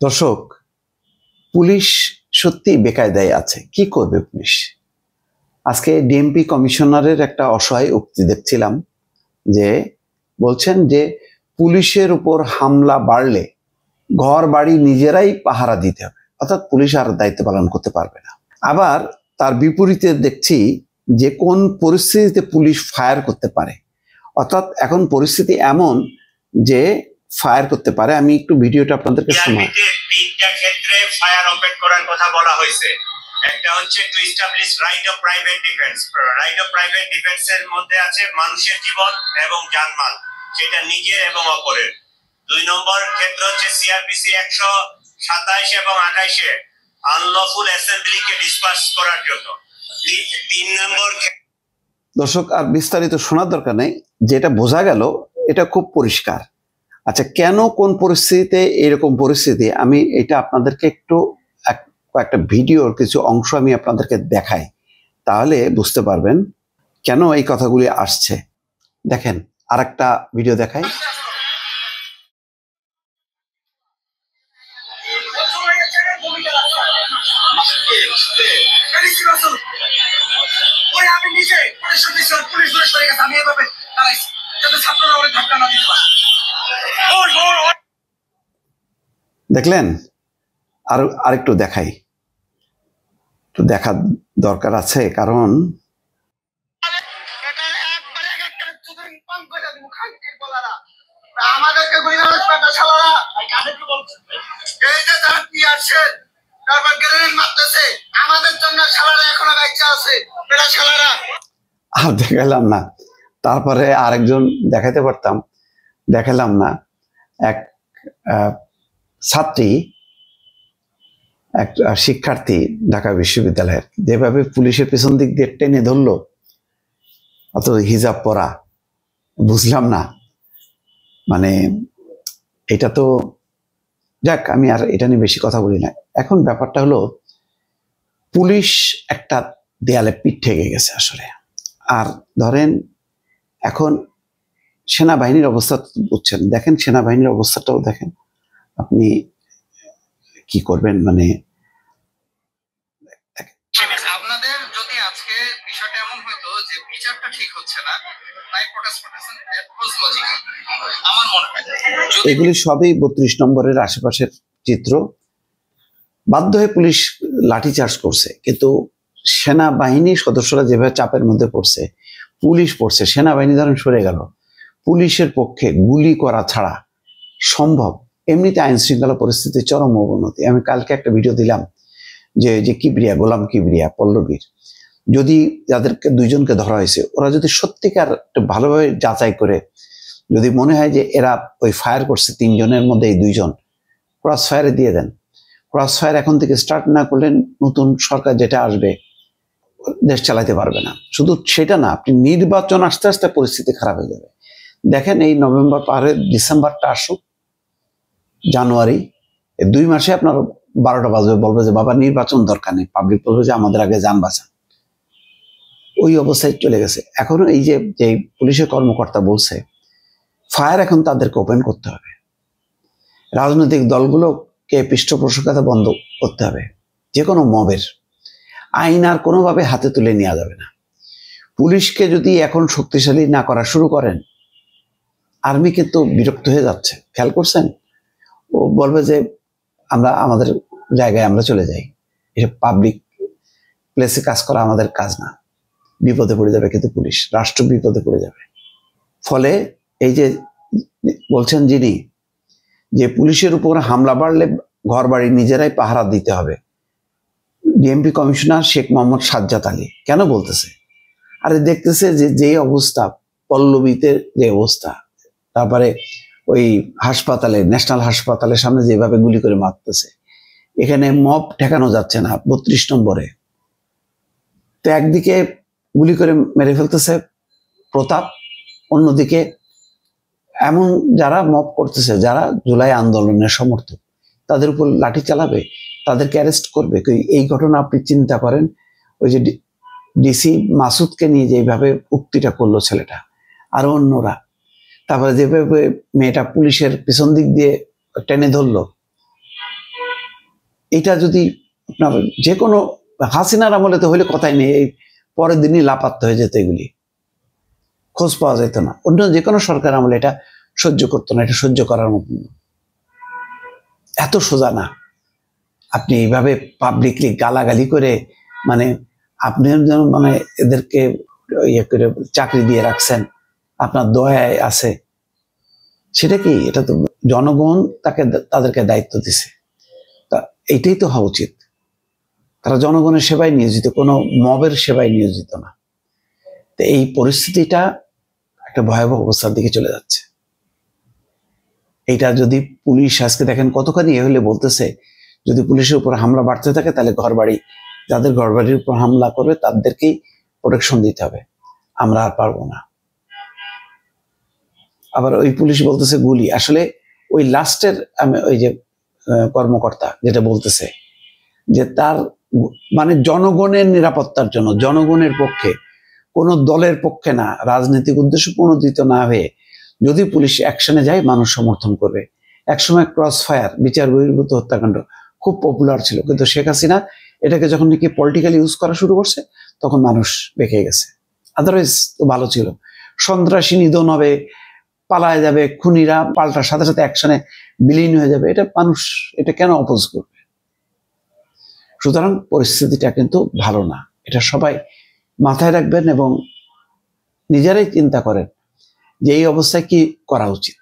দর্শক, পুলিশ সত্যি বেকায়দায় আছে। কি করবে পুলিশ? আজকে ডিএমপি কমিশনারের একটা অসহায় উক্তি দেখছিলাম, যে বলছেন যে পুলিশের উপর হামলা বাড়লে ঘর বাড়ি নিজেরাই পাহারা দিতে হবে, অর্থাৎ পুলিশ আর দায়িত্ব পালন করতে পারবে না। আবার তার বিপরীতে দেখছি যে কোন পরিস্থিতিতে পুলিশ ফায়ার করতে পারে, অর্থাৎ এখন পরিস্থিতি এমন যে ফায়ার করতে পারে। আমি একটু ভিডিওটা আপনাদেরকে শোনাই। তিনটা ক্ষেত্রে ফায়ার ওপেন করার কথা বলা হয়েছে। একটা হচ্ছে to establish right of private defence. Right of private ডিফেন্সের মধ্যে আছে মানুষের জীবন এবং জানমাল, সেটা নিজের এবং অপরের। 2 নম্বর ক্ষেত্র হচ্ছে সিআরপিসি 127 এবং 28-এ আনলফুল অ্যাসেম্বলিকে ডিসপার্স করার জন্য। 3 নম্বর। দর্শক, আর বিস্তারিত শোনার দরকার নেই, যেটা বোঝা গেল এটা খুব পরিষ্কার। আচ্ছা, কেন কোন পরিস্থিতিতে এরকম পরিস্থিতি, আমি এটা আপনাদেরকে একটু একটা ভিডিওর কিছু অংশ আমি আপনাদেরকে দেখাই, তাহলে বুঝতে পারবেন কেন এই কথাগুলি আসছে। দেখেন, আর একটা ভিডিও দেখাই। দেখলেন? আরেকটু দেখাই, তো দেখার দরকার আছে, কারণ আর দেখালাম না, তারপরে আরেকজন দেখাতে পারতাম, দেখালাম না। এক ছাত্রী, এক শিক্ষার্থী ঢাকা বিশ্ববিদ্যালয়ের, যেভাবে পুলিশের পেছন দিক দিয়ে টেনে ধরলো, অত হিজাব পরা, বুঝলাম না। মানে এটা তো যাক, আমি আর এটা নিয়ে বেশি কথা বলি না। এখন ব্যাপারটা হলো, পুলিশ একটা দেয়ালে পিঠ ঠেকে গেছে আসলে। আর ধরেন এখন সেনাবাহিনীর অবস্থা বুঝছেন, দেখেন সেনাবাহিনীর অবস্থাটাও দেখেন আপনি, কি করবেন। মানে আপনাদের যদি আজকে বিষয়টা এমন হইতো যে বিচারটা ঠিক হচ্ছে না, তাই প্রোটেস্ট করতেছেন, দ্যাট ওয়াজ লজিক্যাল আমার মনে হয়। এগুলি সবই 32 নম্বরের আশেপাশের চিত্র। বাধ্য হয়ে পুলিশ লাঠিচার্জ করছে, কিন্তু সেনাবাহিনীর সদস্যরা যেভাবে চাপের মধ্যে পড়ছে, পুলিশ পড়ছে, সেনাবাহিনী ধরেন সরে গেল, পুলিশের পক্ষে গুলি করা ছাড়া সম্ভব। এমনিতে আইন শৃঙ্খলা পরিস্থিতির চরম অবনতি। আমি কালকে একটা ভিডিও দিলাম যে কিবরিয়া, গোলাম কিবরিয়া, পল্লবীর, যদি যাদেরকে 2 জনকে ধরা হয়েছে, ওরা যদি সত্যিকার ভালোভাবে যাচাই করে, যদি মনে হয় যে এরা ওই ফায়ার করছে 3 জনের মধ্যে এই 2 জন, ক্রস ফায়ারে দিয়ে দেন। ক্রস ফায়ার এখন থেকে স্টার্ট না করলে নতুন সরকার যেটা আসবে দেশ চালাতে পারবে না। শুধু সেটা না, আপনি নির্বাচন আস্তে আস্তে পরিস্থিতি খারাপ হয়ে যাবে। দেখেন, এই নভেম্বর পারে ডিসেম্বরটা আসুক, জানুয়ারি, এই 2 মাসে আপনার 12টা বাজবে, বলবে যে বাবা নির্বাচন দরকার নেই, পাবলিক বলবে যে আমাদের আগে যান বাঁচান। ওই অবস্থায় চলে গেছে। এখন এই যে পুলিশের কর্মকর্তা বলছে ফায়ার, এখন তাদেরকে ওপেন করতে হবে, রাজনৈতিক দলগুলোকে পৃষ্ঠপোষকতা বন্ধ করতে হবে, যে কোনো মবের আইন আর কোনোভাবে হাতে তুলে নেওয়া যাবে না। পুলিশকে যদি এখন শক্তিশালী না করা শুরু করেন, আর্মি কিন্তু বিরক্ত হয়ে যাচ্ছে। খেয়াল করছেন? ও বলবে যে আমরা আমাদের জায়গায় আমরা চলে যাই, এটা পাবলিক প্লেসে কাজ করা আমাদের কাজ না। বিপদে পড়ে যাবে কিন্তু পুলিশ, রাষ্ট্র বিপদে পড়ে যাবে। ফলে এই যে বলছেন যিনি, যে পুলিশের উপর হামলা বাড়লে ঘর বাড়ি নিজেরাই পাহারা দিতে হবে, ডিএমপি কমিশনার শেখ মোহাম্মদ সাজ্জাদ আলী কেন বলতেছে? আরে দেখতেছে যে অবস্থা পল্লবীতে, যে অবস্থা, তারপরে ওই হাসপাতালে, ন্যাশনাল হাসপাতালের সামনে যেভাবে গুলি করে মারতেছে, এখানে মব ঠেকানো যাচ্ছে না 32 নম্বরে। তো একদিকে গুলি করে মেরে ফেলতেছে প্রতাপ, অন্যদিকে এমন যারা মব করতেছে, যারা জুলাই আন্দোলনের সমর্থক, তাদের উপর লাঠি চালাবে, তাদেরকে অ্যারেস্ট করবে। এই ঘটনা আপনি চিন্তা করেন, ওই যে ডিসি মাসুদকে নিয়ে যেভাবে উক্তিটা করলো ছেলেটা, আরো অন্যরা, তারপরে যেভাবে মেয়েটা পুলিশের পিছন দিক দিয়ে টেনে ধরলো, এটা যদি আপনার যে কোনো হাসিনার আমলে তো হইলে কথাই নেই, এই পরের দিনই লাপাত্তা হয়ে যেত, এগুলি খোঁজ পাওয়া যেত না। অন্য যে কোনো সরকার আমলে এটা সহ্য করতো না, এটা সহ্য করার মতো এত সোজা না। আপনি এইভাবে পাবলিকলি গালাগালি করে মানে আপনি যেন মানে এদেরকে ইয়ে করে চাকরি দিয়ে রাখছেন, আপনার দয়ায় আছে, সেটা কি? এটা তো জনগণ তাদেরকে দায়িত্ব দিছে, তা এইটাই তো হওয়া উচিত। তারা জনগণের সেবায় নিয়োজিত, কোনো মবের সেবায় নিয়োজিত না। তো এই পরিস্থিতিটা একটা ভয়াবহ অবস্থার দিকে চলে যাচ্ছে। এইটা যদি পুলিশ আজকে দেখেন কতখানি হলে বলতেছে যদি পুলিশের উপর হামলা বাড়তে থাকে তাহলে ঘরবাড়ি, যাদের ঘরবাড়ির উপর হামলা করবে তাদেরকেই প্রোটেকশন দিতে হবে, আমরা আর পারবো না। আবার ওই পুলিশ বলতেছে গুলি, আসলে ওই লাস্টের ওই যে কর্মকর্তা যেটা বলতেছে যে তার মানে জনগণের নিরাপত্তার জন্য, জনগণের পক্ষে, কোনো দলের পক্ষে না, রাজনৈতিক উদ্দেশ্য প্রণোদিত না হয়ে যদি পুলিশ অ্যাকশনে যায় মানুষ সমর্থন করবে। একসময় ক্রস ফায়ার, বিচার বহির্ভূত হত্যাকাণ্ড খুব পপুলার ছিল, কিন্তু শেখ হাসিনা এটাকে যখন নাকি পলিটিক্যালি ইউজ করা শুরু করছে তখন মানুষ বেঁকে গেছে। আদারওয়াইজ তো ভালো ছিল। সন্ত্রাসী নিধন হবে, পালায় যাবে, খুনিরা পাল্টার সাথে সাথে অ্যাকশনে বিলীন হয়ে যাবে, এটা মানুষ এটা কেন অপোজ করবে? সুতরাং পরিস্থিতিটা কিন্তু ভালো না, এটা সবাই মাথায় রাখবেন এবং নিজেরাই চিন্তা করেন যে এই অবস্থায় কি করা উচিত।